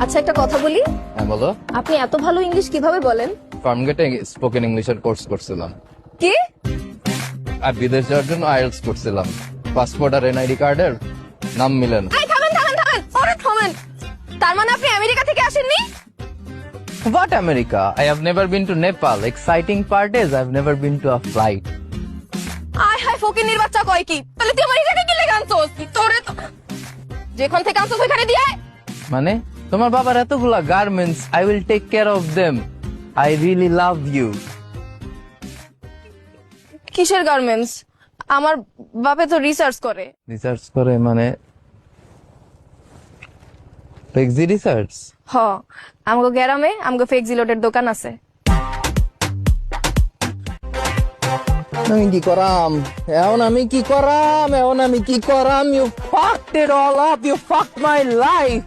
আচ্ছা একটা কথা বলি, হ্যাঁ বলো। আপনি এত ভালো ইংলিশ কিভাবে বলেন? ফার্মগেটে স্পোকেন ইংলিশের কোর্স করছিলাম কি? আর বিদেশ যাওয়ার জন্য আইএলটিএস করছিলাম। পাসপোর্ট আর এনআইডি কার্ডের নাম মিলে না। এই থামেন থামেন থামেন, ওরে থামেন। তার মানে আপনি আমেরিকা থেকে আসেননি? What America? I have never been to Nepal. Exciting part is I've never been to a flight. আয় হায় ফকিনির বাচ্চা কয় কি? তাহলে তুই আমার এখানে কি লেগে আনছস? তোরে তো যেখান থেকে আনছস ওইখানে দিয়ে আয়। মানে তোমার বাবার এতগুলা garments, I will take care of them. I really love you. কিসের গার্মেন্টস? আমার বাপে তো রিসার্চ করে। রিসার্চ করে মানে ফেক্সি রিসার্চ? হ, আমগো গ্রামে আমগো ফেক্সিলোডের দোকান আছে। আমি কি করাম এখন? You fucked it all up. You fucked my life.